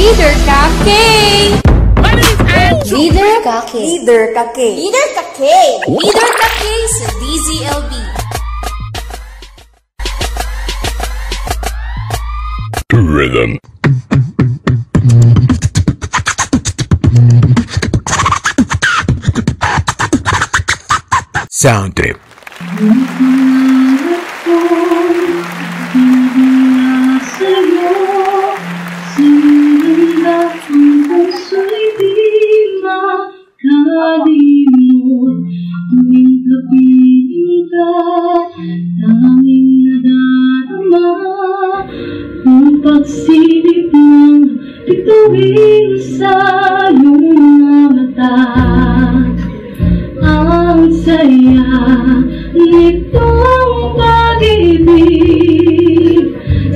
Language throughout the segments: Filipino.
Leader ka, K! Leader ka, K. Leader ka, K. Leader ka, K. Leader ka, K sa DZLB. Rhythm. Sound tape. Pagsilip ng bituin sa iyong mata, ang saya nitong pag-ibig,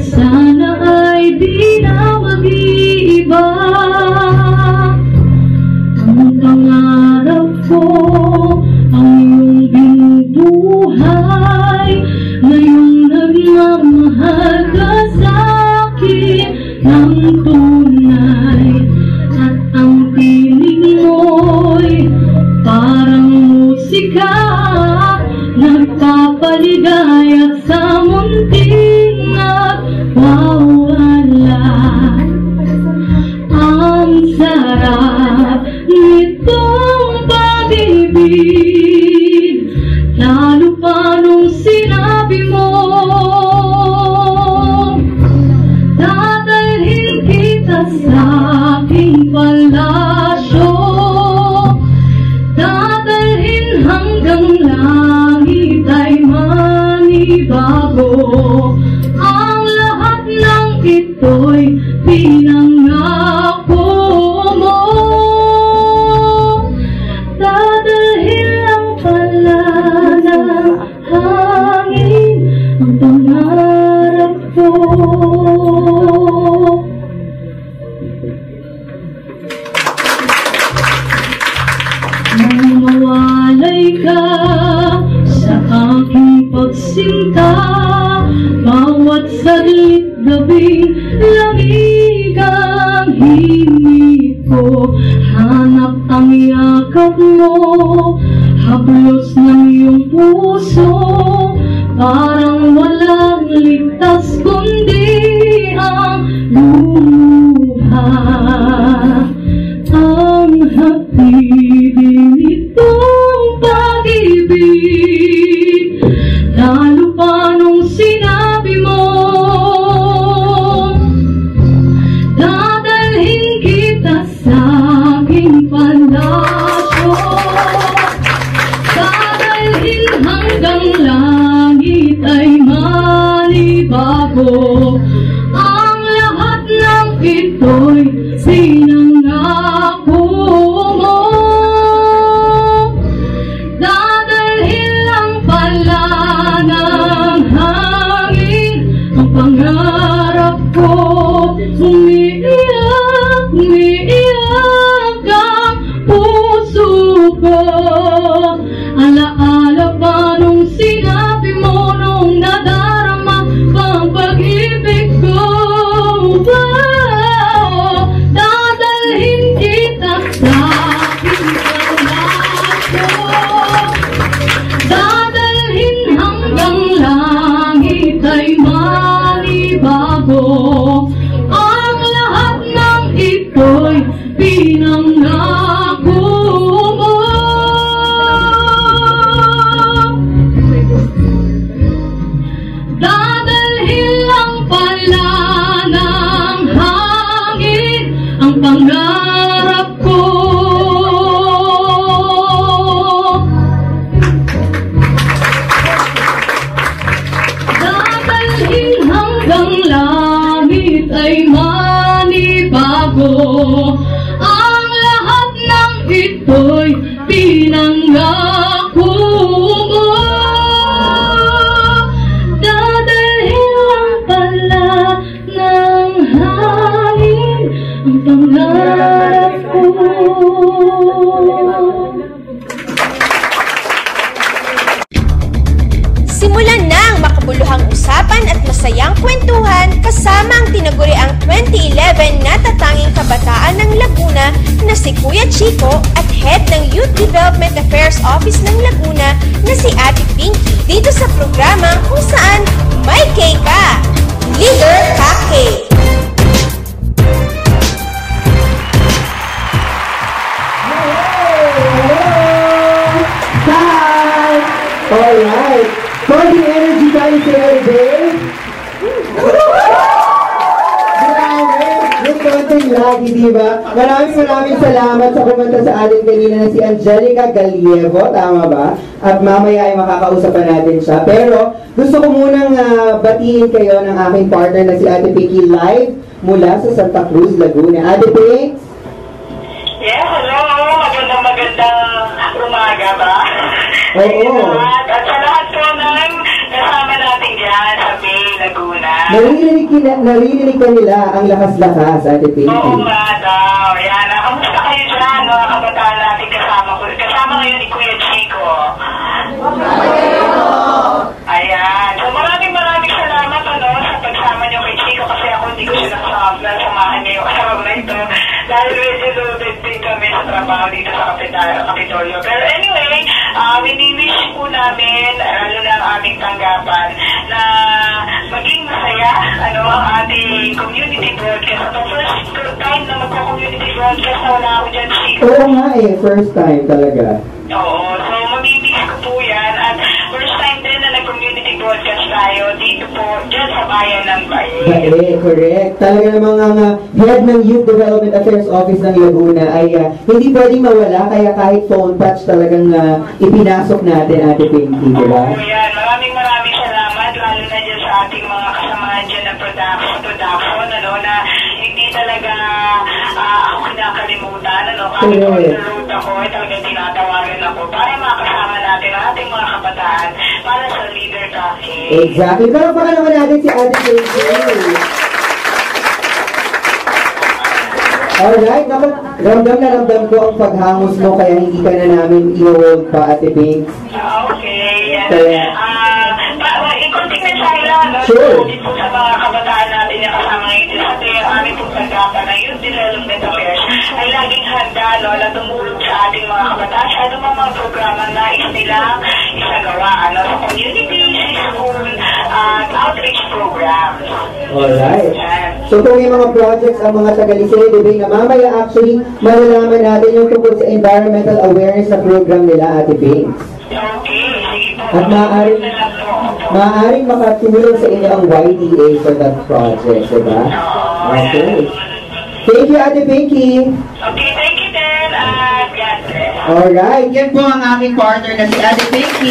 sana ay di na mag-iiba. Ang pangarap ko, ang iyong binubuhay, ngayong nagmamahal ka sa ng tunay, at ang piling mo'y parang musika, nagpapaligaya sa munting nagwawala. Ang sarap nitong pag-ibig, lalo pa nung sinabi mo, sa aking palasyo, dadalhin hanggang langit ay manibago. Ang lahat ng ito'y pinangako mo, dadalhin lang pala ng hangin ang pangarap ko. Mawalay ka sa aking pagsinta, bawat saglit gabing lamig ang himig ko. Hanap ang yakap mo, haplos ng iyong puso, parang walang ligtas kundi ang luha. Ang hatid nitong pag-ibig, lalo pa nung sinabi mo, dadalhin kita sa aking palasyo, dadalhin hanggang langit ay manibago. Ang lahat ng ito'y pinangako mo, dadalhin lang pala ng hangin ang pangarap ko. Umiiyak, umiiyak ang puso ko, alaala pa nung sinabi mo, nung nadarama pang pag-ibig ko. Dadalhin kita sa aking palasyo, dadalhin hanggang langit ay manibago. Ang lahat ng ito'y pinangako mo, dadalhin lang pala ng hangin ang pangarap ko. Dadalhin hanggang langit ay manibago. Ang lahat ng ito'y pinangako mo, dadalhin lang pala ng hangin ang pangarap ko. Simulan na ang makabuluhang usapan at masayang kwentuhan kasama ang tinaguriang 2011 natatanging kabataan ng Laguna na si Kuya Chico at Head ng Youth Development Affairs Office ng Laguna na si Ate Pinky dito sa programa kung saan may K ka! Leader Ka K! Alright. Konting energy tayo sa everyday. Grabe. Yung konting lagi, diba? Maraming salamat sa kumanta sa atin kanina na si Angelica Galievo. Tama ba? At mamaya ay makakausapan natin siya. Pero gusto ko munang batiin kayo ng aking partner na si Ate Pinky live mula sa Santa Cruz, Laguna. Ate Pinky? Yes, hello. Magandang umaga ba? Oo. At sa lahat po ng kasama natin dyan sa Bay, Laguna. Naririnig ka nila ang lakas-lakas, Ate Pinky. Oo nga daw. Yan. Kamusta kayo dyan, no? Kabataan natin kasama ko. Kasama ngayon ni Kuya Chico. Ayan. So maraming salamat sa pagsama niyo kay Chico kasi ako hindi ko siya nasamahan niyo kasama na ito. Dahil medyo loaded din kami sa trabaho dito sa Kapitolyo. Pero anyway, wini-wish po namin, lalo na ang aming tanggapan, na maging masaya ang ating community broadcast. Ito first time na magko-community broadcast na wala ako dyan, Chico. Oo nga first time talaga. Oo, so mamimiss ko po yan. At first time din na nag-community broadcast tayo dito po, dyan sa bayan ng Baye. Correct. Talaga namang ang head ng Youth Development Affairs Office ng Laguna ay hindi pwedeng mawala, kaya kahit phone touch talagang ipinasok natin, Ate Pinky, di ba? Oo, yan. Maraming salamat, lalo na dyan sa ating mga kasamahan dyan ng production, na hindi talaga ako kinakalimutan, kahit on the road ako, talagang tinatawagan ako para makasama natin ang ating mga kabataan para sa Leader Ka K. Exactly. Pero baka naman natin si Ate Pinky. Alright, ramdam na ramdam ko ang paghangos mo kaya hindi ka na namin i-hold pa, Ate Pinky. Okay, yan. Kaya, ikunting mensahe lang, Sure. Dito po sa mga kabataan natin na kasama ngayon sa yung aming pong tanggapan ng Youth Development Affairs ay laging handa, na tumulong sa ating mga kabataan sa anumang mga programa na nilang isagawa, sa community, school, at outreach programs. alright. Yan. So kung may mga projects ang mga taga-Liceo, na mamaya actually malalaman natin yung tungkol sa environmental awareness na program nila, Ate Pinky. Okay, sige po. At maaaring makatulong sa inyo ang YDA for that project, diba? Okay. Thank you, Ate Pinky. Okay, thank you then. God bless. Alright, yan po ang aking partner na si Ate Pinky,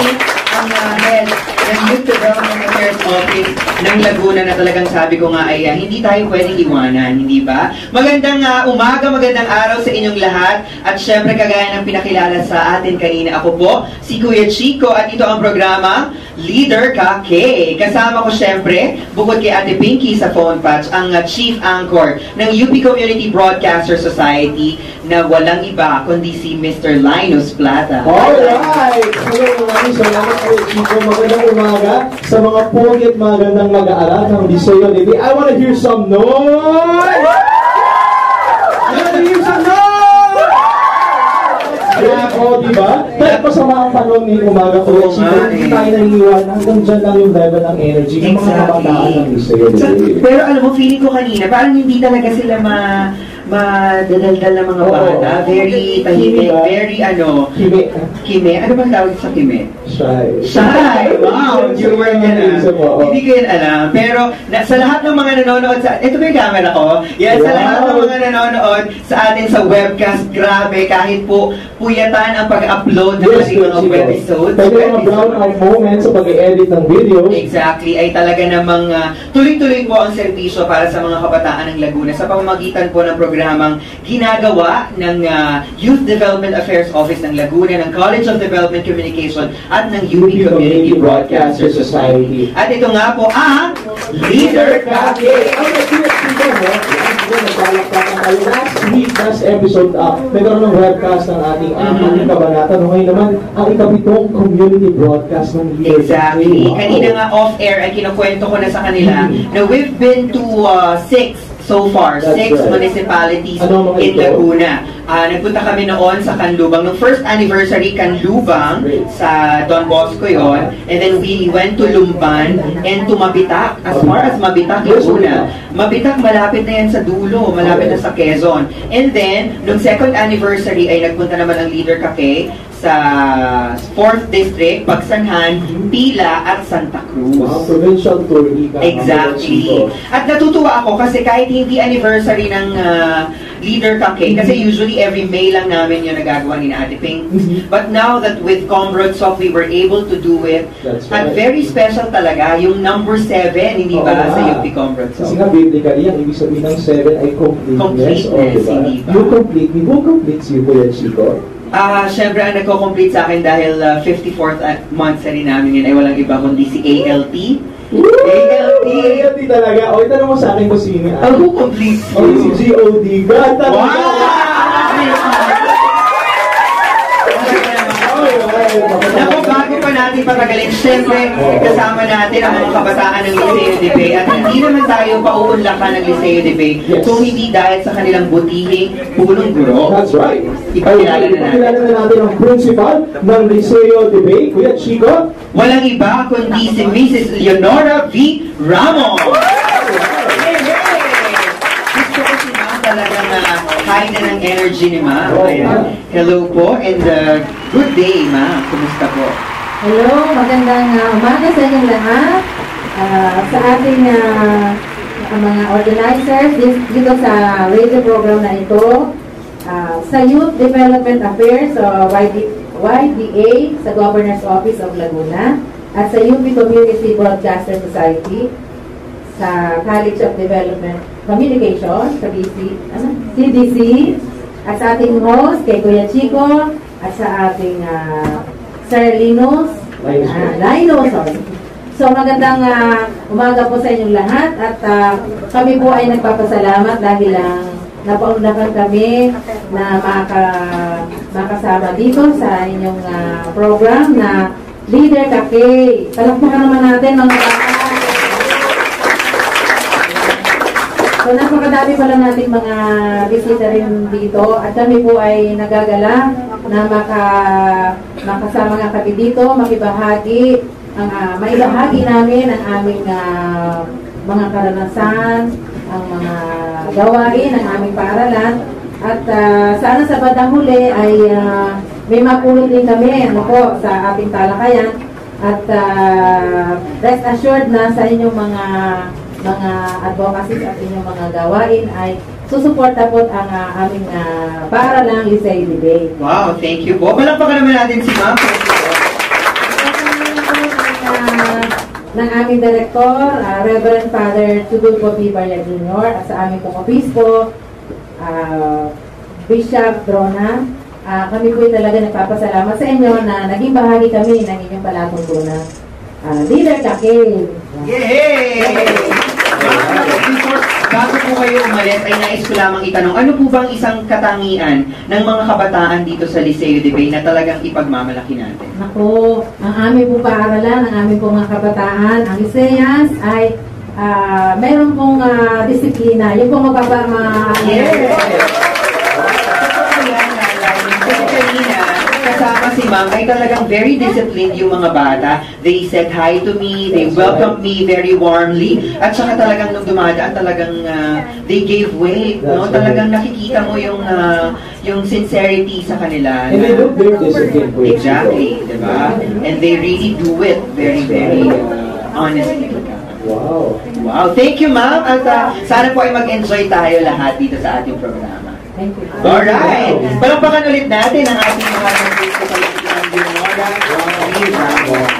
ang head ng Youth Development Affairs Office ng Laguna na talagang sabi ko nga ay hindi tayo pwedeng iwanan, hindi ba? Magandang umaga, magandang araw sa inyong lahat at syempre kagaya ng pinakilala sa atin kanina, ako po si Kuya Chico at ito ang programa Leader Ka K. Kasama ko syempre, bukod kay Ate Pinky sa phone patch, ang Chief Anchor ng UP Community Broadcaster Society na walang iba kundi si Mr. Linus Plata. Alright! Maraming salamat po, Chico. Magandang umaga sa mga pugit magandang mag-aaral ng Liceo Levy. I wanna hear some noise! I wanna hear some noise! Bravo, diba? Kaya pasama ang panahon ni umaga po, Chico. Hindi tayo naniniwala. Hanggang dyan lang yung level ng energy ng mga kabataan ng Liceo Levy. Pero alam mo, feeling ko kanina, parang hindi talaga sila madadaldal na mga bata. Very tahimik, very kime. Ano bang tawag sa kime? Shy! Wow! You were gonna. Hindi ko yan alam. Pero sa lahat ng mga nanonood sa... Ito ba yung camera ko? Yan, sa lahat ng mga nanonood sa atin sa webcast, grabe, kahit po puyatan ang pag-upload ng ating mga webisodes. Pwede mga brownout moments sa pag-edit ng video. Exactly, ay talaga namang tuloy-tuloy po ang serbisyo para sa mga kabataan ng Laguna sa pamamagitan po ng programang ginagawa ng Youth Development Affairs Office ng Laguna, ng College of Development Communication at ng UP Community Broadcaster Society. At ito nga po ang Leader Ka K. Ang nag-tweet dito, nagbalaktakan tayo last week last episode, nagkaroon ng webcast ng ating kabanata. No, ngayon naman, ang ikapitong community broadcast ng Leader Exactly. Wow. Kanina nga off-air ay kinukwento ko na sa kanila na we've been to 6 so far, That's 6 right. municipalities Ano mga in ito? Laguna. Nagpunta kami noon sa Canlubang. Nung first anniversary Canlubang, Great. sa Don Bosco yon. And then we went to Lumban and to Mabitak. As far as Mabitak, Laguna. Mabitak, malapit na yan sa dulo. Malapit na sa Quezon. And then, nung second anniversary ay nagpunta naman ang Leader Kake sa 4th District, Pagsanhan, Pila, at Santa Cruz. Wow, provincial tour, ika. Exactly. At natutuwa ako kasi kahit hindi anniversary ng Leader Kake, kasi usually every May lang namin yung nagagawa ni Ate Pink. But now that with Combroadsock, we were able to do it. That's At right. very special talaga, yung number 7, hindi ba, Oo sa nga. UP Kasi Combroadsock. nga, biblically, ang ibig sabihin ng 7 ay completeness. Completeness, hindi ba? You complete me. Who completes you, Kuya Chico? Siyempre, ang nagko-complete sa akin dahil 54th month sa rin namin yun ay walang iba kundi si ALT. ALT! ALT talaga. O, itanong mo sa akin kung sino. Ang who completes O, si you? GOD. God, talaga. Naku, bago pa natin patagalin, siyempre, kasama natin ang mga kabataan ng Liceo de Bay at hindi naman tayo pauunlakan ng Liceo de Bay kung hindi dahil sa kanilang butihing punong guro. That's right. Ipakilala na natin. Ipakilala na natin ang principal ng Liceo de Bay, Kuya Chico. Walang iba kundi si Mrs. Leonora V. Ramos. Hey, hey! Gusto ko si Ma'am talagang high na ng energy ni Ma'am. Ayan. Hello po and good day, Ma'am. Kumusta po? Hello, magandang umaga sa inyong lahat. Sa ating mga organizers dito sa radio program na ito, sa Youth Development Affairs, YDA, sa Governor's Office of Laguna, at sa UP Community Broadcaster Society, sa College of Development Communication, sa CDC, at sa ating host, kay Kuya Chico, at sa ating Sir Linus, sorry. So magandang umaga po sa inyong lahat at kami po ay nagpapasalamat dahil napaunlakan kami na makasama dito sa inyong program na Leader Kake. Palakpakan naman natin mga bata. So napakadami pala nating mga bisita rin dito at kami po ay nagagala na makasama nga kami dito, maibahagi namin ang aming mga karanasan, ang mga gawain ng aming paaralan at sana sa bandang huli ay may mapulot din kami sa ating talakayan at rest assured na sa inyong mga advocacies at inyong mga gawain ay susuporta po ang aming paaralang Liceo de Bay. Wow, thank you po. Palakpakan naman natin si Ma'am. Ng aming Director, Reverend Father Tudulfo P. Barya Jr. at sa aming Pong-Obispo, Bishop Drona. Kami po talaga nagpapasalamat sa inyo na naging bahagi kami ng inyong palatuntunan. Leader Kake. Yay! Bago po kayo umalis, ay nais ko lamang itanong, ano po bang isang katangian ng mga kabataan dito sa Liceo de Bay na talagang ipagmamalaki natin? Ako, ang aming pong paaralan, ang aming pong mga kabataan, ang Liceans ay meron pong disiplina. Yung pong kasama si Ma'am ay talagang very disciplined yung mga bata. They said hi to me, they welcomed me very warmly, at saka talagang nung dumadaan talagang they gave way, no? Talagang nakikita mo yung sincerity sa kanila. And they look very disciplined. Exactly, diba? And they really do it very, very honestly. Wow. Wow, thank you Ma'am, at sana po ay mag-enjoy tayo lahat dito sa ating programa. Thank you. Alright! Palakpakan ulit natin ang ating mga nag-Facebook sa Laguna ng Leonora.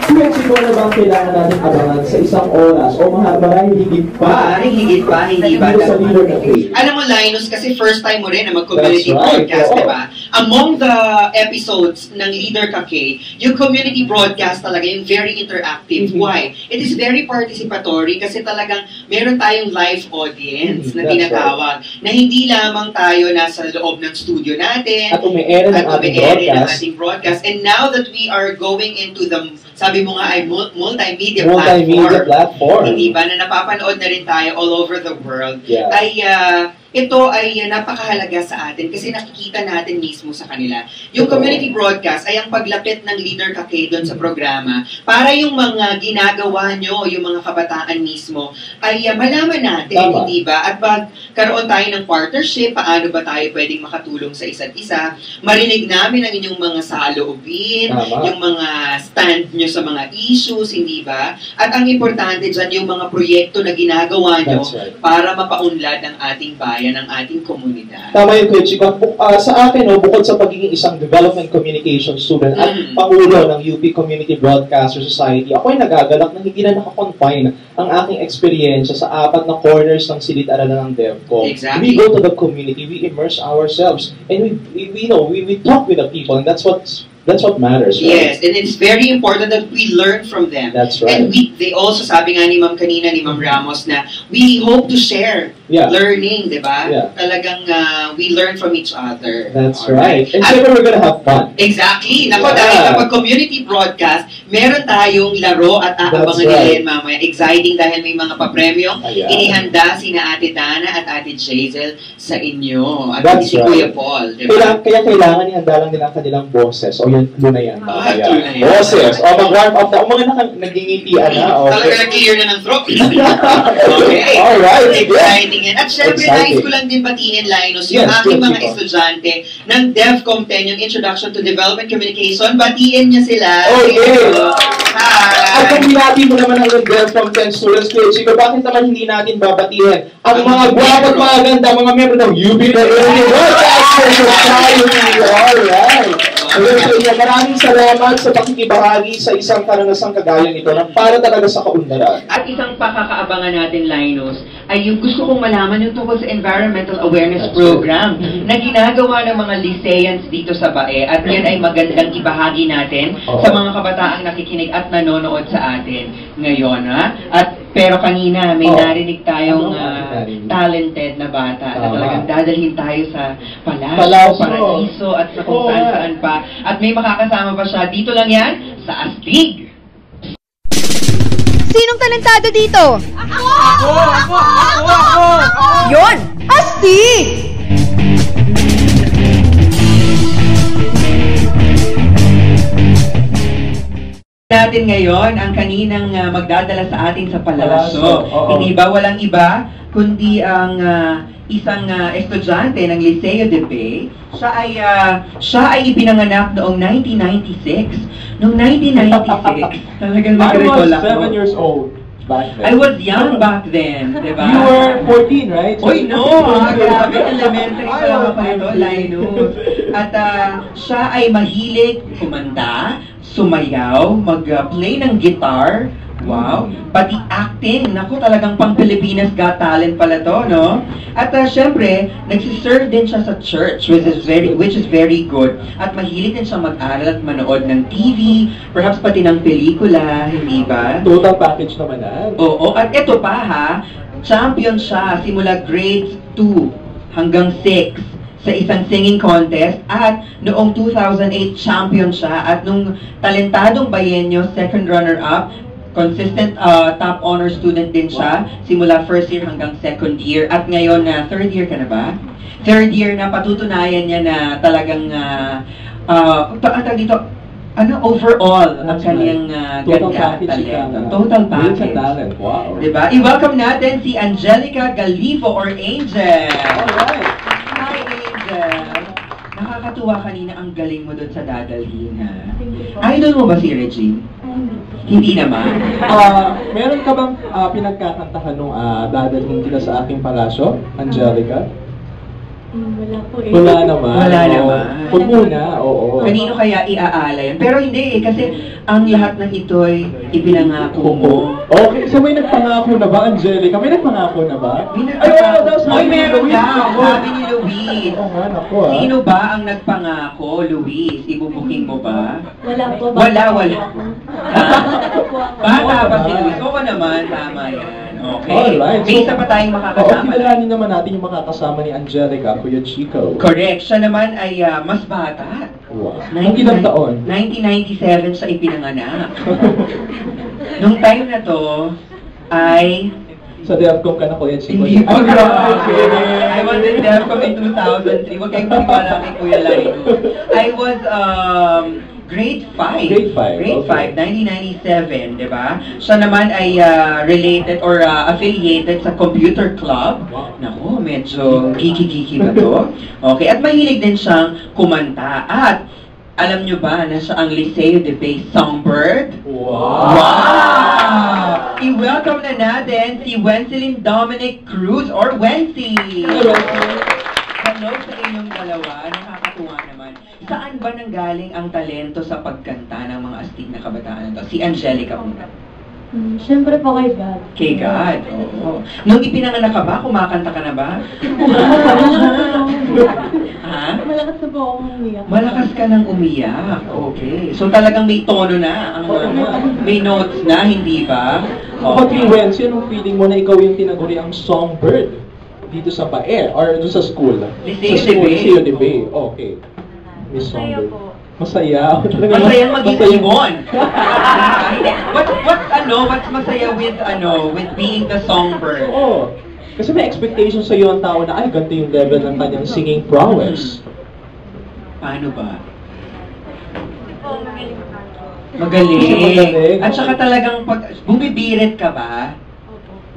Kuya Chico, na bang kailangan natin abangan sa isang oras o marahil higit pa? Maaaring higit pa, hindi ba? Dito sa Leader Kake. Alam mo, Linus, kasi first time mo rin na mag-community That's right. broadcast, Oo. diba? Among the episodes ng Leader Kake, yung community broadcast talaga yung very interactive. Why? It is very participatory kasi talagang meron tayong live audience na That's tinatawag na hindi lamang tayo nasa sa loob ng studio natin. At umiere ng ating broadcast. And now that we are going into the, sabi mo nga ay multimedia platform. Hindi ba, na napapanood na rin tayo all over the world. Yeah. Ito ay napakahalaga sa atin kasi nakikita natin mismo sa kanila. Yung community broadcast ay ang paglapit ng Leader Kake doon sa programa para yung mga ginagawa nyo, yung mga kabataan mismo, ay malaman natin, hindi ba? At magkaroon tayo ng partnership, paano ba tayo pwedeng makatulong sa isa't isa, marinig namin ang inyong mga saloobin, yung mga stand nyo sa mga issues, hindi ba? At ang importante dyan, yung mga proyekto na ginagawa nyo para mapaunlad ang ating bayan, ng ating komunidad. Tama yung Kuya Chico. Sa akin, bukod sa pagiging isang development communication student at pangulo ng UP Community Broadcaster Society, ako ay nagagalak na hindi na nakakonfine ang aking experience sa 4 na corners ng silid-aralan ng DevCom. Exactly. We go to the community, we immerse ourselves, and we talk with the people, and that's what matters. Right? Yes, and it's very important that we learn from them. That's right. And they also, sabi nga ni Ma'am kanina, ni Ma'am Ramos, na we hope to share learning, di ba? Yeah. Talagang we learn from each other. That's right. And siyempre, we're gonna have fun. Exactly. Nako, dahil kapag community broadcast, meron tayong laro at aabangan nila mamaya. Exciting dahil may mga papremyong inihanda sina Ate Dana at Ate Jazel sa inyo. At si Kuya Paul, di ba? Kaya kailangan ihanda lang nila ang kanilang boses. O yan, muna yan. Boses. O mag-warm up na. O mga nagingitian na. Talaga clear na ng throat. Okay. Alright. Exciting yan. At syempre, nais ko lang din batiin, Linus, yung aking mga estudyante ng DevCom 10, yung Introduction to Development Communication. Batiin niya sila. Okay. Hi. At kung binati mo naman ang DevCom 10 students, Kuya Chico, bakit naman hindi natin babatiin ang mga gwapo at mga ganda, mga member ng UP Community Broadcaster Society. Alright. Maraming salamat sa pakikibahagi sa isang karanasang kagaya nito na para talaga sa kaunlaran. At isang pakakaabangan natin, Linus, ay yung gusto kong malaman yung tungkol sa Environmental Awareness Program na ginagawa ng mga Liceans dito sa BAE. At yan ay magandang ibahagi natin sa mga kabataang nakikinig at nanonood sa atin ngayon. Pero kanina, may narinig tayong talented na bata na talagang dadalhin tayo sa Palasyo, Paraiso at sa kung saan pa. At may makakasama pa siya. Dito lang yan, sa Astig. Sinong talentado dito? Ako! Yon! Astig! Natin ngayon ang kaninang magdadala sa atin sa Palasyo. Hindi ba walang iba kundi ang isang estudyante ng Liceo de Bay. Siya ay ibinanganak noong 1996. Noong 1996, talagang nag-recall ako. I was 7 years old back then. I was young back then, diba? You were 14, right? Oy, no! Grabe, elementary pa lang ako ito, Linus. At siya ay mahilig kumanta, sumayaw, mag-play ng guitar. Wow! Pati acting, naku, talagang pang Pilipinas Got Talent pala to, no? At syempre, nagsiserve din siya sa church, which is very good. At mahilig din siya mag-aral at manood ng TV, perhaps pati ng pelikula, hindi ba? Total package naman na. Oo, at ito pa ha, champion siya simula grade 2 hanggang 6 sa isang singing contest at noong 2008 champion siya at nung talentadong bayenyo, second runner-up, consistent top honor student din siya, simula first year hanggang second year. At ngayon, third year ka na ba? Third year na patutunayan niya na talagang, dito, overall, ang kanyang ganda, talento. Total package. Wow. Diba? I-welcome natin si Angelica Galivo or Angel. Alright. Hi, Angel. Nakakatuwa kanina ang galing mo doon sa dadalhin, ha? Idol mo ba si Regine? Hindi naman. Meron ka bang pinagkakantahan nung dadalhin kita sa aking palasyo, Angelica? Wala po eh. Wala naman. Wala naman. Huwag muna, oo. Kanino kaya iaala yan? Pero hindi kasi ang lahat ng ito'y ibinangako mo. Okay, so may nagpangako na ba, Angelica? May nagpangako na ba? Ay, meron daw. Sabi ni Luis. Oo nga, naku Sino ba ang nagpangako, Luis? Ibubuking mo ba? Wala po. Wala. Bata pa si Luis. Oo naman, tama yan. Okay. Alright. May isa pa tayong makakasama. Kilalanin naman natin yung makakasama ni Angelica, Kuya Chico. Correct. Siya naman ay mas bata. Wow. Nung ilang taon? 1997 siya ipinanganak. Nung time na to, ay... Sa DEFCON ka na, Kuya Chico. Hindi pa, grabe. I was in DEFCON in 2003. Huwag kayong maniwala kay Kuya Laino. I was, grade 5. Grade 5. Grade Okay. 5, 1997, di ba? Siya naman ay related or affiliated sa computer club. Naku, medyo geeky-geeky ba to? Okay, at mahilig din siyang kumanta. At alam nyo ba na siya ang Liceo de Bay Songbird? Wow! I-welcome na natin si Wencelin Dominic Cruz or Wency! Hello sa inyong dalawa, nakakatuwa naman. Saan ba nanggaling ang talento sa pagkanta ng mga astig na kabataan na to? Si Angelica muna. Siyempre po kay God. Kay God, oo. Nung ipinanganak ka ba, kumakanta ka na ba? Ha? Malakas na po akong umiyak. Malakas ka nang umiyak. Okay. So talagang may tono na. May notes na, hindi ba? Kapag kay Wency, anong feeling mo na ikaw yung tinaguri ang songbird dito sa Bae or doon sa school? Liceo de Bay. Okay. Miss Songbird. Masaya. Masayang mag-ibon. What's masaya with being the songbird? Oo. Kasi may expectation sa iyo ang tao na ay ganito yung level ng kanyang singing prowess. Paano ba? Magaling. At saka talagang pag bumibirit ka ba?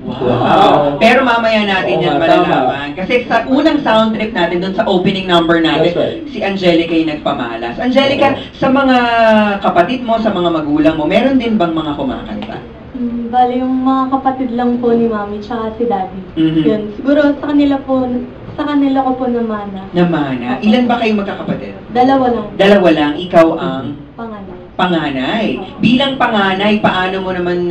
Wow. Pero mamaya natin yan malalaman. Kasi sa unang sound trip natin, dun sa opening number natin, si Angelica yung nagpamalas. Angelica, sa mga kapatid mo, sa mga magulang mo, meron din bang mga kumakanta? Bali, yung mga kapatid lang po ni Mami tsaka si Daddy. Yun. Siguro sa kanila ko po namana. Namana? Ilan ba kayong magkakapatid? Dalawa lang. Dalawa lang. Ikaw ang? Panganay. Bilang panganay, paano mo naman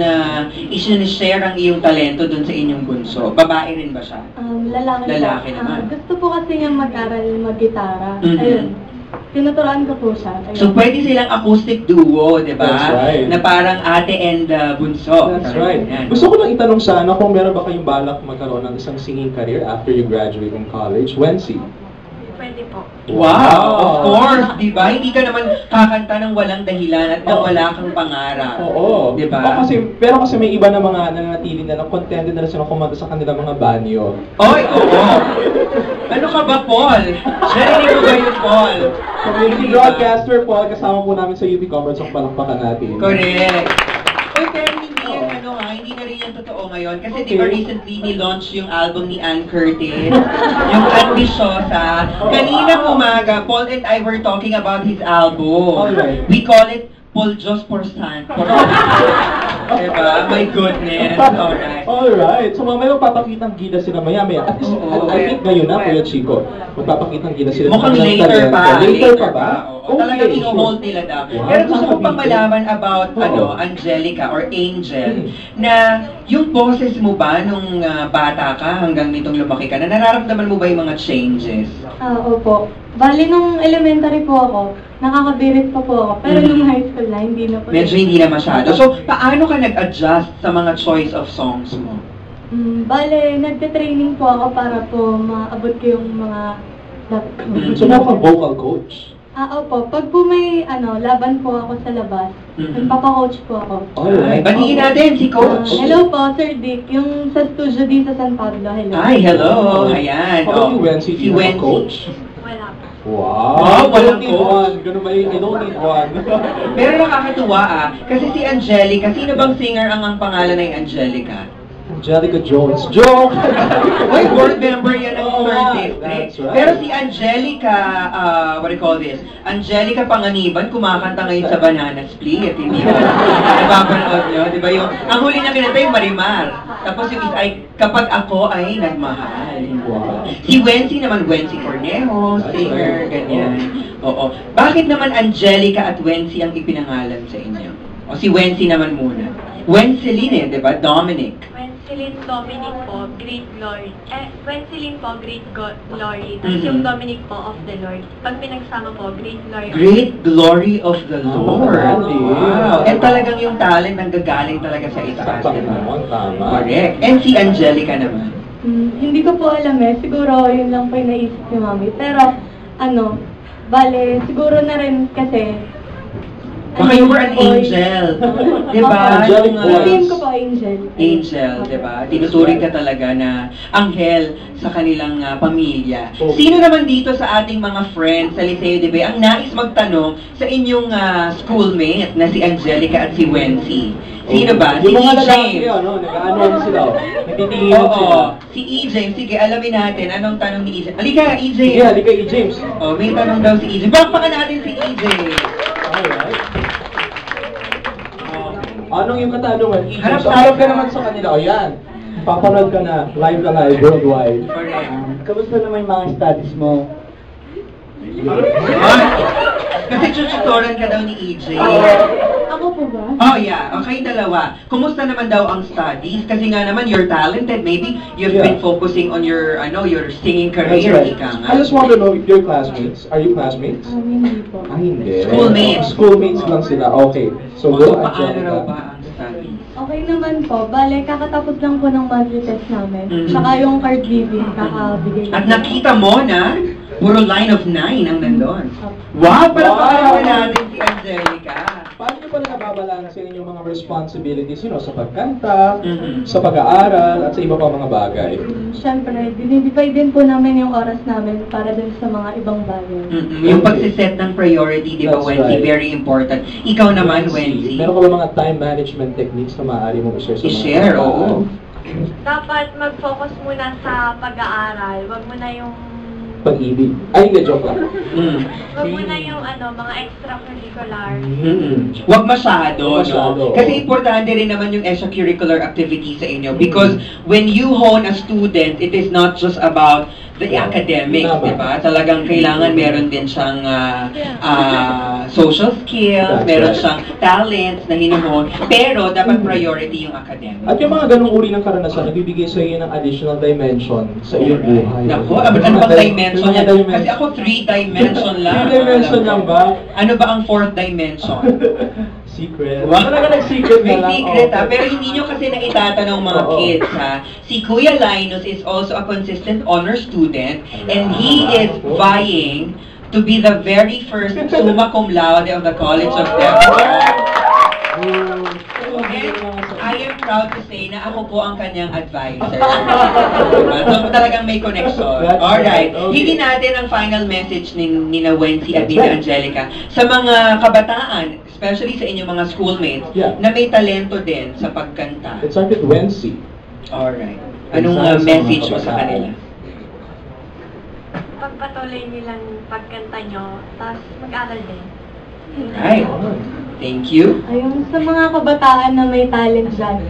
i-share ang iyong talento dun sa inyong bunso? Babae rin ba siya? Lalaki naman. Gusto po kasi niya mag-aral mag-gitara. Ayun. Tinuturuan ko po siya. Ayun. So pwede silang acoustic duo, di ba? That's right. Na parang ate and bunso. That's right. Gusto ko lang itanong sana kung meron ba kayong balak magkaroon ng isang singing career after you graduate in college. Wency? Pwede po. Wow! Of course, di ba? Hindi ka naman kakanta ng walang dahilan at nang wala kang pangarap. Oo. Di ba? Pero kasi may iba na mga nananatili na contented na sila kumanta sa kanilang mga banyo. Oy, oo! Ano ka ba, Paul? Narinig mo ba yun, Paul? Community broadcaster, Paul, kasama po namin sa UP Conference, so palakpakan natin. Correct. Oy, pero hindi yan, hindi na rin yan totoo ngayon. Kasi di ba recently ni-launch yung album ni Ann Curtis, yung Ambisyosa. Kaninang umaga, Paul and I were talking about his album. Alright. We call it Paul Diyos por Santo. Diba? My goodness. Alright. So mamaya magpapakitang gila sila maya-maya. At least, I think ngayon na, Kuya Chico. Magpapakitang gila sila. Mukhang later pa. Later pa ba? Talagang i-hold nila daw. Pero gusto ko pang malaman about Angelica or Angel, na yung boses mo ba nung bata ka hanggang nitong lumaki ka, na nararamdaman mo ba yung mga changes? Opo. Bali, nung elementary po ako, nakakabirit pa po ako. Pero nung high school na, hindi na po. Medyo hindi na masyado. So, paano ka nag-adjust sa mga choice of songs mo? Bale, nagte-training po ako para po maabot ko yung mga... So, meron kang vocal coach? Opo. Pag po may laban po ako sa labas, nagpapa-coach po ako. Alright. Batiin natin si Coach. Hello po, Sir Dick. Yung sa studio dito sa San Pablo. Hello. Ay, hello. Ayan. How about you, Wency? Si Wency. Coach? Wala po. Wow! Walang I don't need one. Ganun ba yun? I don't need one. Pero nakakatuwa Kasi si Angelica, sino bang singer ang pangalan na yung Angelica? Angelica Jones. Joke! Uy, board member yan ng third district. That's right. Pero si Angelica, what do you call this? Angelica Panganiban, kumakanta ngayon sa Banana Split. Hindi ba? Napapanood nyo? Di ba yung, ang huli na kinanta yung Marimar. Tapos yung isa ay, kapag ako ay nagmahal. Wow. Si Wency naman, Wency Cornejo, singer, ganyan. Oo. Bakit naman Angelica at Wency ang ipinangalan sa inyo? O si Wency naman muna. Wencelin di ba? Dominic. Wenceline Dominic po, Great Glory. Wenceline po, Great Glory. Tapos yung Dominic po, of the Lord. Pag pinagsama po, Great Glory. Great Glory of the Lord. Wow. And talagang yung talent ang gagaling talaga sa itaas. Tama. Correct. And si Angelica naman. Hindi ko po alam siguro yun lang po yung naisip ni Mami. Pero, bale, siguro na rin kasi, baka you were an angel. Diba? Angelic voice. Sabihin ko po, angel. Angel, diba? Tinuturing ka talaga na anghel sa kanilang pamilya. Sino naman dito sa ating mga friends sa Liceo de Bay ang nais magtanong sa inyong schoolmate na si Angelica at si Wency? Sino ba? Si Yung mga E. lalaki James. nag-ano sila. Nagtitingin sila. Oo. Si E. James. Sige, alamin natin. Anong tanong ni E. James? Halika, E. James. Sige, halika E. James. Oh, may tanong daw si E. James. Bakpakan natin si E. James. Alright. Anong yung katanungan? E. Harap James, harap ka naman sa kanila. O yan. Papanood ka na live worldwide. Correct. Kamusta naman yung mga studies mo? Kasi tututoran ka daw ni EJ. Ako po ba? Oh yeah, okay, dalawa. Kumusta naman daw ang studies? Kasi nga naman you're talented. Maybe you've been focusing on your your singing career. That's right. Ika nga. I just want to know if you're classmates. Are you classmates? Hindi po. Hindi. Schoolmates. Schoolmates lang sila. Okay. So So, go at paano raw ba ang studies? Okay naman po. Bale, kakatapos lang po ng monthly test namin. Tsaka yung card giving, kakabigay. At nakita mo na puro line of 9 ang nandun. Wow, para paano natin si Angelica. Paano nyo pala nababalansin yung mga responsibilities, sa pagkanta, sa pag-aaral, at sa iba pa mga bagay? Siyempre, dinidivide din po namin yung oras namin para din sa mga ibang bagay. Yung pagsiset ng priority, di ba, That's Wency? right. Very important. Ikaw naman, Wency. Meron ka ba mga time management techniques na maaari mo i-share sa mga I-share, oo. Dapat mag-focus muna sa pag-aaral. Wag mo na yung Pag-ibig. Ay, hindi, joke lang. wag mo na yung mga extracurricular. Huwag masyado, Masyado, no? Kasi importante rin naman yung extracurricular activity sa inyo. Because when you hone a student, it is not just about the academics, Tama. di ba? Talagang kailangan meron din siyang social skills, That's meron right. siyang talents na hinuhon, pero dapat priority yung academic. At yung mga ganong uri ng karanasan, nagbibigay sa iyo ng additional dimension sa iyong buhay. Naku, ano bang dimension yan? Kasi ako 3 dimension lang. 3 dimension lang ba? Ano ba ang 4th dimension? Secret. Wow. Talaga nag-secret May na lang. secret Oh. pero hindi nyo kasi naitatanong mga kids Si Kuya Linus is also a consistent honor student and he is vying to be the very first summa cum laude of the College of Deaf. And I am proud to say na ako po ang kanyang advisor. So talagang may connection. Alright. Hindi natin ang final message ni Nina Wency at Nina Angelica sa mga kabataan, especially sa inyong mga schoolmates, na may talento din sa pagkanta. Let's start with Wency. Alright. Anong message mo sa kanila? Pagpatuloy nilang pagkanta nyo, tapos mag-aral din. Right. Thank you. Ayun, sa mga kabataan na may talent dyan,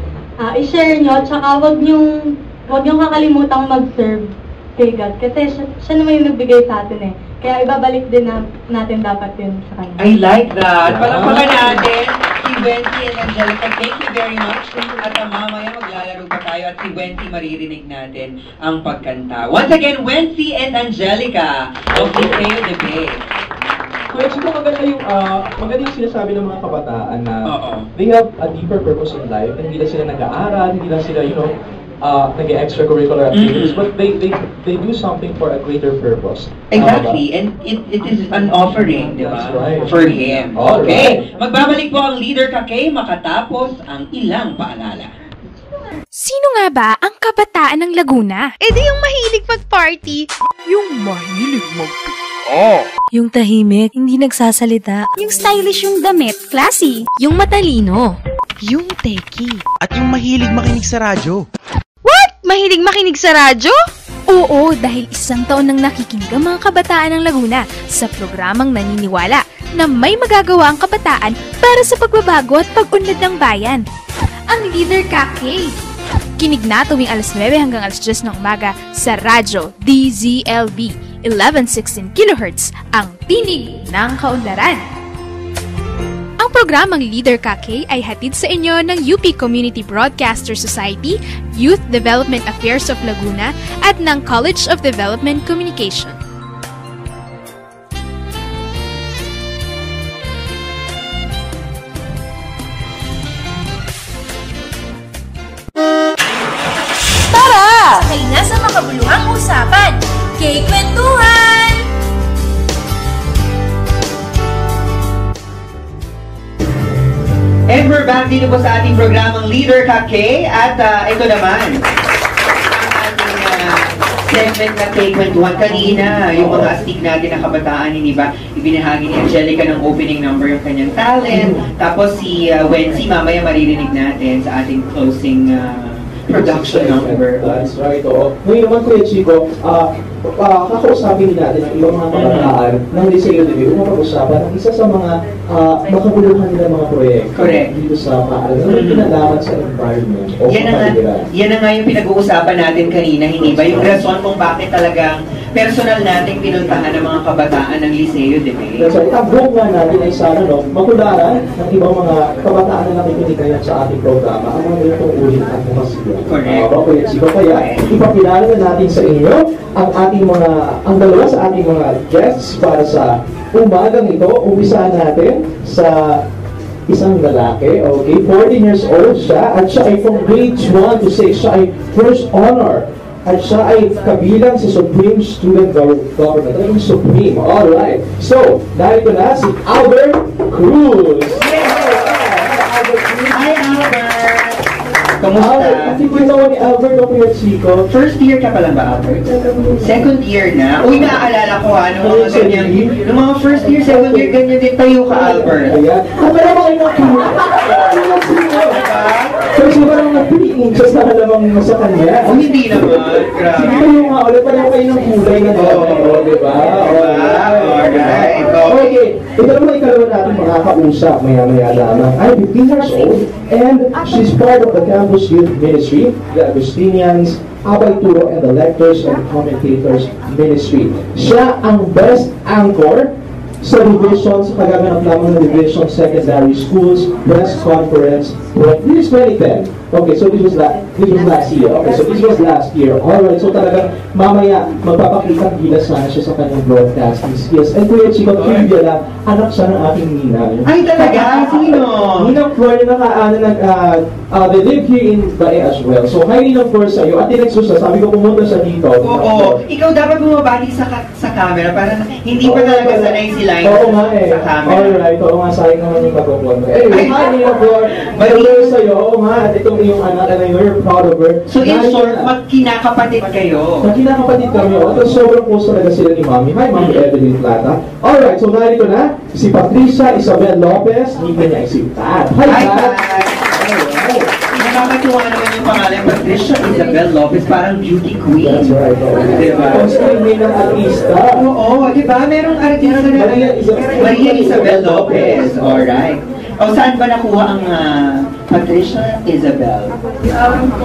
i-share nyo, tsaka wag niyong kakalimutang mag-serve kay God. Kasi siya naman yung nagbigay sa atin Kaya ibabalik din natin dapat yun sa kanya. I like that. Palakpakan natin si Wency and Angelica. Thank you very much. At mamaya maglalaro pa tayo at si Wency maririnig natin ang pagkanta. Once again, Wency and Angelica of Liceo de Bay. Kaya siguro maganda yung sinasabi ng mga kabataan na Oo. they have a deeper purpose in life. Hindi lang sila nag-aaral, hindi lang sila, nag-extracurricular activities, but they do something for a greater purpose. Exactly. And it is an offering, di ba? That's right. For him. All Okay. Magbabalik po ang Leader Kake makatapos ang ilang paalala. Sino nga ba ang kabataan ng Laguna? E di yung mahilig mag-party. Yung mahilig Yung tahimik, hindi nagsasalita. Yung stylish yung damit, classy. Yung matalino. Yung techie. At yung mahilig makinig sa radyo. What? Mahilig makinig sa radyo? Oo, dahil 1 taon nang nakikinig ang mga kabataan ng Laguna sa programang naniniwala na may magagawa ang kabataan para sa pagbabago at pag-unlad ng bayan. Ang Leader Kake. Kinig na tuwing alas 9 hanggang alas 10 ng umaga sa radyo DZLB 1116 kHz, ang tinig ng kaunlaran. Ang programang Leader Ka-K ay hatid sa inyo ng UP Community Broadcaster Society, Youth Development Affairs of Laguna at ng College of Development Communication. Tara! Kay nasa makabuluhang usapan, kay kwentuhan! And we're back dito po sa ating programang Leader Ka-K at ito naman ang ating segment na K-Kwentuhan. Kanina, yung mga astig natin na kabataan, hindi ba, ibinahagi ni Angelica ng opening number yung kanyang talent. Tapos si Wency, mamaya maririnig natin sa ating closing production number. That's right, oo. Ngayon naman, Kuya Chico, kakausapin natin ang ibang mga kabataan ng Liceo de Vigo, mapag-usapan ang isa sa mga makabuluhan nila mga proyekto. Correct. Dito sa paaralan, na pinalaman sa environment o Yan sa na kapaligiran. yan na nga yung pinag-uusapan natin kanina, hindi ba? Yung rason kung bakit talagang personal nating pinuntahan ng mga kabataan ng Liceo de Vigo. Kasi ang goal nga natin ay sana makularan ng ibang mga kabataan na nakikinig ngayon sa ating programa ang mga ganitong ulit at masiya. Correct. Kuya Chico, kaya ipakilala na natin sa inyo ang dalawa sa ating mga guests para sa umagang ito. Umpisahan natin sa isang lalaki, okay, 14 years old siya, at siya ay from grade 1 to 6, siya ay first honor, at siya ay kabilang sa Supreme Student Government. Ano yung Supreme? Alright. So, narito na si Albert Cruz. Hi, Albert! Albert, Kamusta? kasi kwento ko ni Albert o Kuya Chico. First year ka pa lang ba, Albert? Second year na? Uy, naaalala ko nung mga ganyan. Nung mga first year, second year, ganyan din tayo ka, Albert. Ayan. At meron ba kayo ng Pero siya parang nag-3 inches na kalamang sa kanya. Oh, hindi naman. Grabe. Sige kayo nga ulit, parang kayo ng kulay na dalawa, di ba? Alright. Okay, ito naman ikalawa natin makakausap maya-maya lamang. I'm 15 years old and she's part of the Campus Youth Ministry, the Agustinians, Abay Turo, and the Lectors and Commentators Ministry. Siya ang best anchor sa division, sa kagaganap lamang ng Division Secondary Schools Press Conference. This is 2010. Okay, so this was last year. Okay, so this was last year. Alright, so talagang mamaya magpapakitang gilas sana siya sa kanyang broadcasting skills. And Kuya Chico, trivia lang, anak siya ng aking ninang. Ay, talaga? Sino? Ninang Flor they live here in Bae as well. So, hi Ninang Flor sa'yo. At tinexo siya, sabi ko pumunta siya dito. Oo. Ikaw dapat bumabati sa camera para hindi pa talaga sanay si Line sa camera. Alright, oo nga, sayang naman yung pagkukuhan. Anyway, hi Ninang Flor. Hello sa'yo, oo nga, at itong iyong anak, and I'm very proud of her. So in short, magkinakapatid kayo. Magkinakapatid kami, at sobrang close talaga sila ni Mami. Hi, Mami Evelyn Plata. Alright, so narito na, si Patricia Isabel Lopez, hindi niya si Pat. Hi, Pat! Alright. Nakakatuwa naman yung pangalan, Patricia Isabel Lopez, parang beauty queen. That's right. Diba? Constantly may ng artista. Oo, diba? Merong artista na Maria Isabel Lopez. Alright. O, saan ba nakuha ang Patricia Isabel?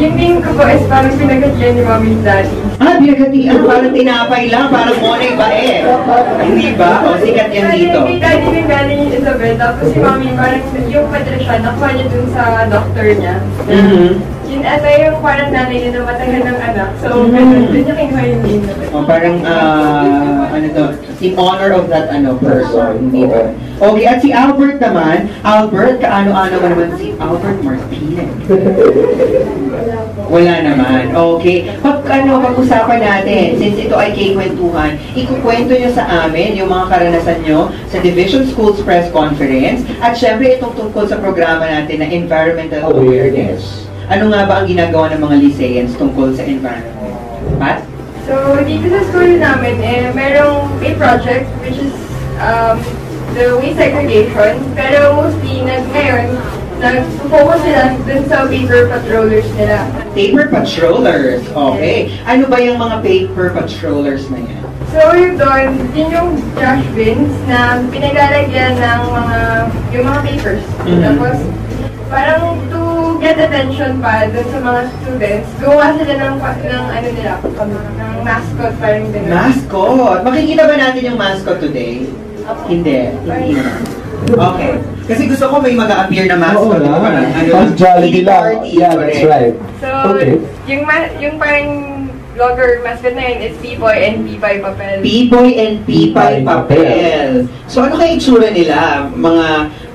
Yung name ko po is parang pinagatian ni Mami Daddy. Ah, pinagatian. Parang tinapay lang. Parang monay ba eh. Hindi ba? O, sikat yan dito. Yung Daddy ni Daddy Isabel, tapos si Mami parang yung Patricia, nakuha niya dun sa doctor niya. Yun ata yung parang nanay niya na matagal ng anak. So, ganun. Dun niya kinuha yung name na O, parang, ano to, in honor of that person. Hindi ba? Okay, at si Albert naman, Albert, kaano-ano ba naman si Albert Martinez? Wala naman. Okay. Pag-usapan natin, since ito ay K-Kwentuhan, ikukwento nyo sa amin yung mga karanasan nyo sa Division Schools Press Conference at syempre itong tungkol sa programa natin na Environmental Awareness. Ano nga ba ang ginagawa ng mga Liceans tungkol sa environment? Pat? So, dito sa school namin, merong a project which is the waste segregation. Pero mostly, ngayon, nag-focus sila dun sa paper patrollers nila. Paper patrollers? Okay. Ano ba yung mga paper patrollers na yan? So, yung doon, yun yung trash bins na pinaglalagyan ng yung mga papers. Tapos, parang to get attention pa dun sa mga students, gawa sila ng mascot parang din. Mascot? Makikita ba natin yung mascot today? Hindi. Hindi naman. Okay. Kasi gusto ko may mag-a-appear na mascot. Oo na. Parang, Pang Jollibee lang. party. Yeah, that's right. So, Okay. yung parang vlogger mascot na yun is P-Boy and P-Pay Papel. P-Boy and P-Pay Papel. So ano kaya itsura nila?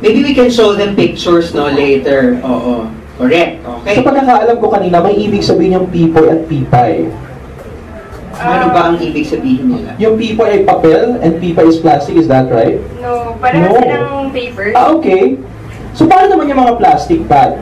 Maybe we can show them pictures no later. Oo. Correct. Okay. Sa pagkakaalam ko kanina, may ibig sabihin yung P-Boy at P-Pay. Ano ba ang ibig sabihin nila? Yung P-Boy ay papel and P-Pay is plastic, is that right? No, parang No. silang papers. Okay. So paano naman yung mga plastic bag?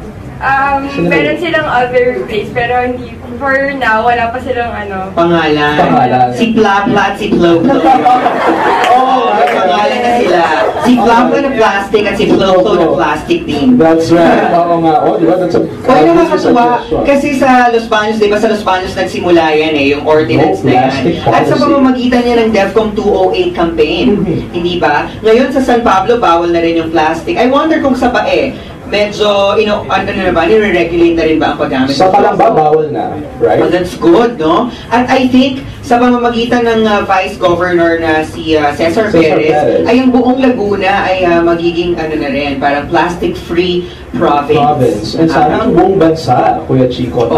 Meron silang other place, pero hindi, for now, wala pa silang ano. Pangalan. Si Plapla at si Flo-Flo. May pangalan na sila. Si Plapla na plastic at si Flo-Flo na plastic din. That's right. Oo nga. Oh, di ba? That's a Nakakatuwa. Kasi sa Los Baños, di ba sa Los Baños nagsimula yan yung ordinance na yan. At sa pamamagitan niya ng DEFCON 208 campaign. Hindi ba? Ngayon sa San Pablo, bawal na rin yung plastic. I wonder kung sa Bae, medyo, ano na ba, nire-regulate na rin ba ang paggamit? Sa Palamba, bawal na, right? Well, that's good, no? At I think, sa pamamagitan ng Vice Governor na si Cesar Perez, ay yung buong Laguna ay magiging, na rin, parang plastic-free province. And sana ang buong bansa, Kuya Chico,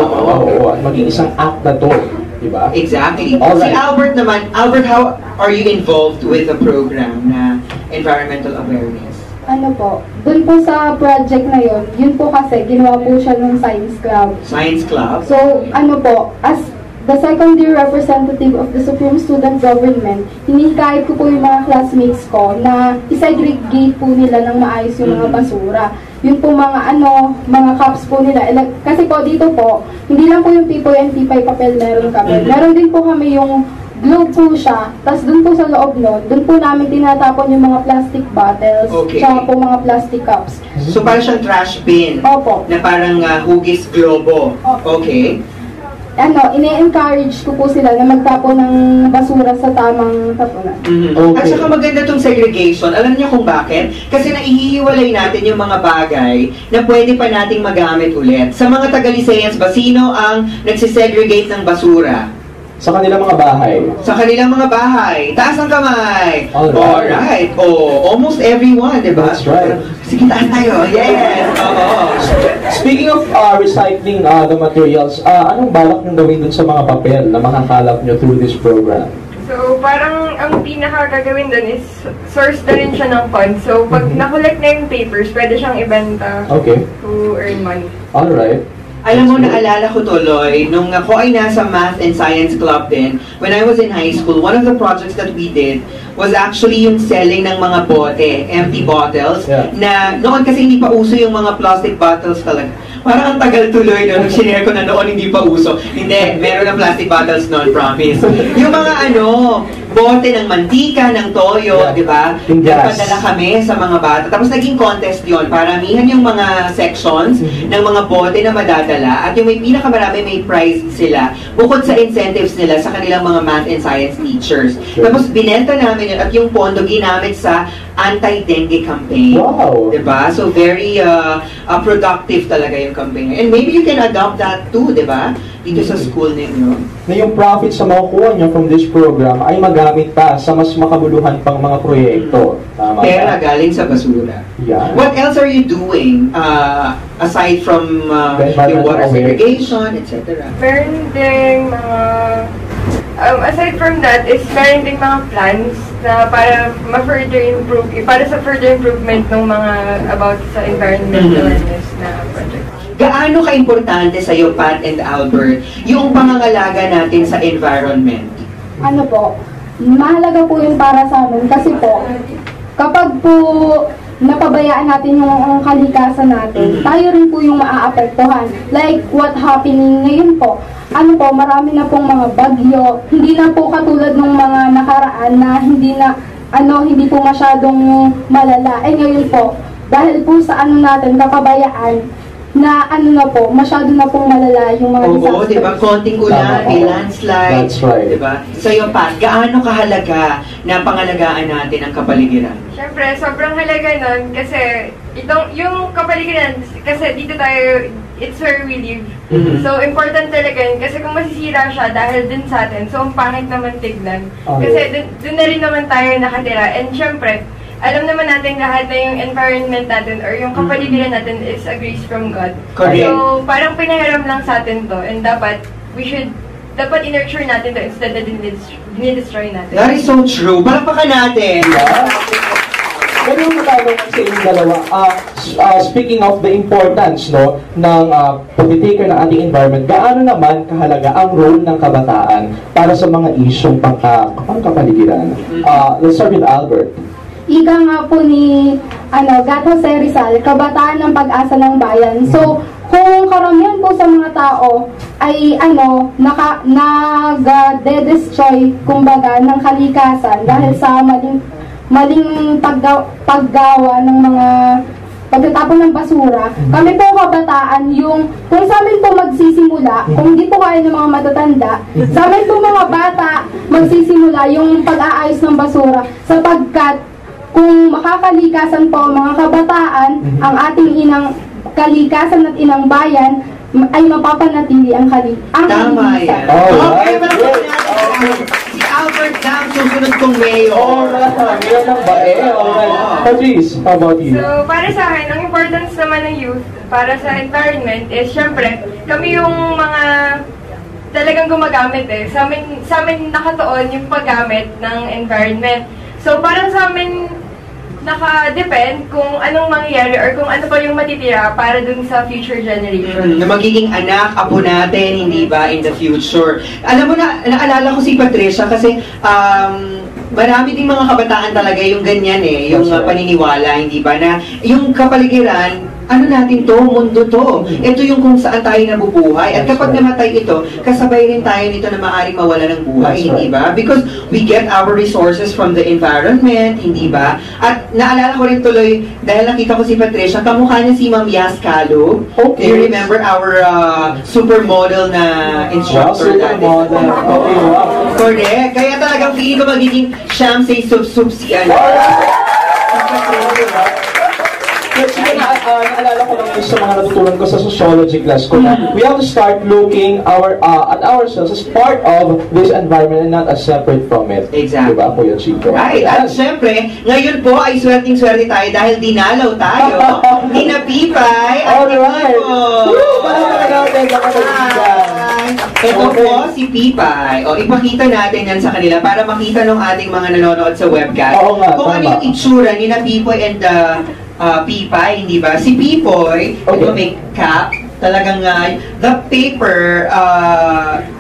at maging isang act na to, di ba? Exactly. Si Alright. Albert naman, Albert, how are you involved with the program na environmental awareness? Ano po, dun po sa project na yun po kasi ginawa po siya ng Science Club. Science Club? So, ano po, as the second year representative of the Supreme Student Government, hinihikayat ko po yung mga classmates ko na isegregate po nila ng maayos yung mga basura. Yun po mga cups po nila. Kasi po dito po, hindi lang po yung P-Boy and P-Pay Papel meron kami. Meron din po kami yung globe po siya, tapos dun po sa loob nun, dun po namin tinatapon yung mga plastic bottles, tsaka po mga plastic cups. So parang siyang trash bin? Opo. Na parang hugis globo? Okay. Ine-encourage ko po sila na magtapon ng basura sa tamang tapunan. Okay. At saka maganda tong segregation. Alam niyo kung bakit? Kasi naihiwalay natin yung mga bagay na pwede pa nating magamit ulit. Sa mga taga-Liceans ba, sino ang nagsisegregate ng basura? Sa kanilang mga bahay. Sa kanilang mga bahay. Taas ang kamay. Alright. Almost everyone, di ba? That's right. Sige, taas tayo. Yes. Speaking of recycling the materials, anong balak nyo gawin dun sa mga papel na makakalap nyo through this program? So, parang ang pinaka-gagawin dun is source na rin siya ng funds. So, pag na-collect na yung papers, pwede siyang ibenta to earn money. Alright. Alam mo, naalala ko tuloy, nung ako ay nasa Math and Science Club din, when I was in high school, one of the projects that we did was actually yung selling ng mga bote, empty bottles, na noon kasi hindi pa uso yung mga plastic bottles talaga. Parang ang tagal tuloy nung sinare ko na noon hindi pa uso. Hindi, meron ng plastic bottles noon, promise. Yung mga bote ng mantika, ng toyo, di ba? Nagpadala kami sa mga bata. Tapos naging contest yon. Paramihan yung mga sections ng mga bote na madadala. At yung may pinakamarami may prize sila. Bukod sa incentives nila sa kanilang mga math and science teachers. Tapos binenta namin yun at yung pondo ginamit sa anti-dengue campaign. Wow! Diba? So very productive talaga yung campaign. And maybe you can adopt that too, diba? Dito sa school ninyo. Na yung profits na makukuha nyo from this program ay magamit pa sa mas makabuluhan pang mga proyekto. Tama Pera galing sa basura. Yeah. What else are you doing aside from yung water segregation, etc.? Meron ding mga... aside from that, is meron ding mga plans na para sa further improvement ng mga about sa environmental awareness na project. Gaano ka-importante sa'yo, Pat and Albert, yung pangangalaga natin sa environment? Ano po, mahalaga po yun para sa amin kasi po, kapag po napabayaan natin yung kalikasan natin, tayo rin po yung maaapektuhan. Like what happening ngayon po, marami na pong mga bagyo, hindi na po katulad ng mga nakaraan na hindi po masyadong malala. Ngayon po, dahil po sa natin, kapabayaan, na masyado na pong malala yung mga disaster. Oo, diba? Konting ulan, may landslide. That's right. Diba? Sa'yo, Pat, gaano kahalaga na pangalagaan natin ang kapaligiran? Siyempre, sobrang halaga nun kasi yung kapaligiran, kasi dito tayo, it's where we live. So, important talaga yun. Kasi kung masisira siya dahil din sa atin, so ang pangit naman tignan. Kasi dun na rin naman tayo nakatira. And syempre, alam naman natin lahat na yung environment natin or yung kapaligiran natin is a grace from God. Correct. So, parang pinahiram lang sa atin to and dapat i-nurture natin to instead na dinidestroy natin. That is so true. Palakpakan natin. Pero yung matanong sa inyong dalawa, speaking of the importance ng pag-take ng ating environment, gaano naman kahalaga ang role ng kabataan para sa mga isyong pangkapaligiran? Let's start with Albert. Ika nga po ni Gato Jose Rizal, kabataan ng pag-asa ng bayan. So, kung karamihan po sa mga tao ay nag-destroy kumbaga ng kalikasan dahil sa maling paggawa ng mga pagtatapon ng basura. Kami po kabataan kung sa amin po magsisimula, kung hindi po kaya ng mga matatanda, sa amin po mga bata magsisimula yung pag-aayos ng basura sapagkat kung makakalikasan po mga kabataan, ang ating inang kalikasan at inang bayan ay mapapanatili ang kalikasan. Tama yan. Okay, si Albert Dam, susunod kong mayor. Mayor ng bae. Patrice, how about you? So, para sa akin, ang importance naman ng youth para sa environment is, syempre, kami yung mga talagang gumagamit Sa amin nakatuon yung paggamit ng environment. So, parang sa amin naka-depend kung anong mangyayari or kung ano pa yung matitira para dun sa future generation. Na magiging anak, apo natin, hindi ba, in the future. Alam mo na, naalala ko si Patricia kasi marami ding mga kabataan talaga yung ganyan yung paniniwala, hindi ba, na yung kapaligiran, ano natin to, mundo to. Ito yung kung saan tayo nabubuhay. At kapag namatay ito, kasabay rin tayo nito na maaaring mawala ng buhay, hindi ba? Because we get our resources from the environment, hindi ba? At naalala ko rin tuloy, dahil nakita ko si Patricia, kamukha niya si Ma'am Yas Calub. Okay. You remember our supermodel na instructor natin? Correct. Kaya talagang feeling ko magiging siyam say sub-sub si Naalala ko lang sa mga natutunan ko sa sociology class ko na we have to start looking at ourselves as part of this environment and not as separate from it. Exactly. Diba po yun, Chico? Right. At syempre, ngayon po ay swerting-swerte tayo dahil dinalaw tayo. Dinapipay at ito po si Pipay. Ipakita natin yan sa kanila para makita ng ating mga nanonood sa webcast. Kung ano yung itsura ni na Pipoy and Pipay, hindi ba? Si Pipoy, ito may cap, talagang the paper,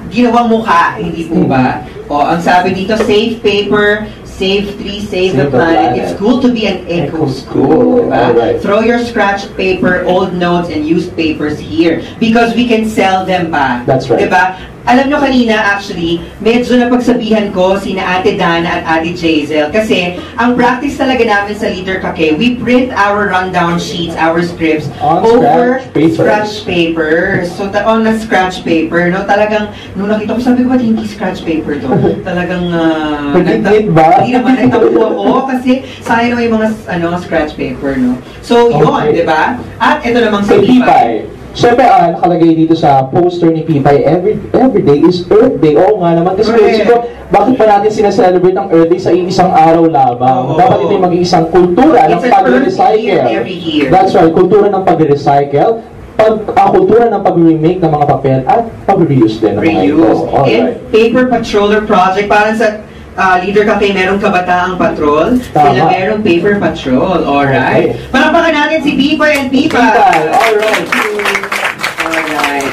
ginawang mukha, hindi po ba? Ang sabi dito, safe paper, save trees, save the planet. It's cool to be an eco school. Diba? Throw your scratch paper, old notes, and used papers here because we can sell them pa. That's right. Diba? Alam nyo kanina, actually, medyo napagsabihan ko sina Ate Dana at Ate Jazel kasi ang practice talaga namin sa Leader Kake, we print our rundown sheets, our scripts over scratch paper. So, on a scratch paper, no, talagang, nung nakita ko, sabi ko, ba't hindi scratch paper to? Talagang, hindi naman, nagtapo ako kasi sayang naman yung mga scratch paper, no? So, yun, di ba? At ito namang si Pipay. Siyempre, nakalagay dito sa poster ni Pipay, every day is Earth Day. Oo nga naman, kasi bakit pa natin sinaselebrate ang Earth Day sa isang araw lamang? Dapat ito yung mag-iisang kultura ng pag-recycle. That's right, kultura ng pag-recycle, kultura ng pag-remake ng mga papel at pag-reuse din ng mga ito. And Paper Patroller Project, parang sa Leader Kake, merong kabataang patrol, sila merong paper patrol. Alright. Palapakan natin si Pipay and Pipay.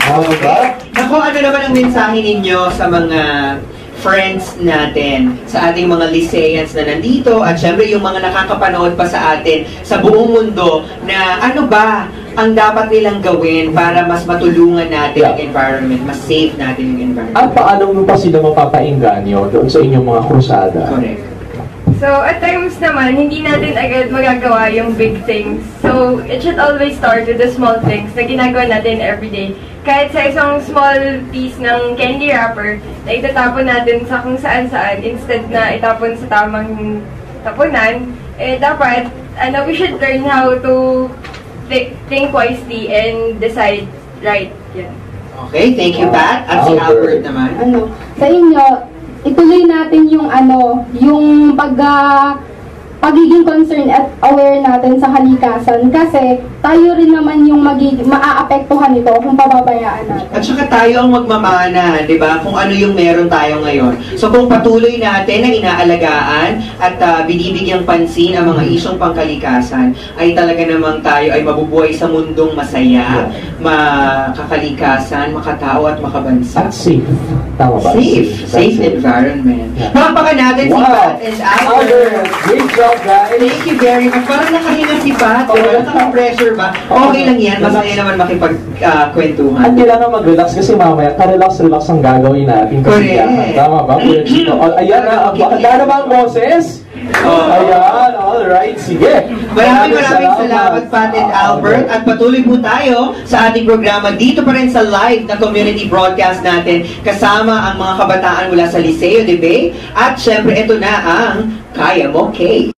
Alright. Naku, ano naman ang mensahe ninyo sa mga friends natin, sa ating mga Lyceans na nandito, at syempre yung mga nakakapanood pa sa atin sa buong mundo na ano ba ang dapat nilang gawin para mas matulungan natin ang environment, mas safe natin yung environment. At paano mo pa sila mapapainganyo doon sa inyong mga krusada? Correct. So, at times naman, hindi natin agad magagawa yung big things. So, it should always start with the small things na ginagawa natin everyday. Kahit sa isang small piece ng candy wrapper na itatapon natin sa kung saan-saan instead na itapon sa tamang tapunan, dapat, we should learn how to think wisely and decide right. Yeah. Okay, thank you, Pat. At si Albert naman. Sa inyo, ituloy natin yung yung pagiging concerned at aware natin sa kalikasan kasi tayo rin naman yung maaapektuhan nito kung pababayaan natin. At saka tayo ang magmamana, di ba? Kung ano yung meron tayo ngayon. So kung patuloy natin na inaalagaan at binibigyang pansin ang mga isyong pangkalikasan, ay talaga namang tayo ay mabubuhay sa mundong masaya, makakalikasan, makatao at makabansa. At safe. Tama ba? Safe environment. Palakpakan natin si Pat and Albert. Great job, guys. Thank you very much. Parang nakahinga si Pat. Naka-pressure ba? Okay lang yan. Masaya naman makipagkwentuhan. At kailangan mag-relax kasi mamaya, ka-relax-relax ang gagawin natin. Correct. Tama ba? Ayan na, bakit ba ang boses? Ayan, alright, sige. Maraming salamat, Pat and Albert. At patuloy po tayo sa ating programa dito pa rin sa live na community broadcast natin kasama ang mga kabataan mula sa Liceo de Bay. At syempre, ito na ang Kaya Mo, Kay.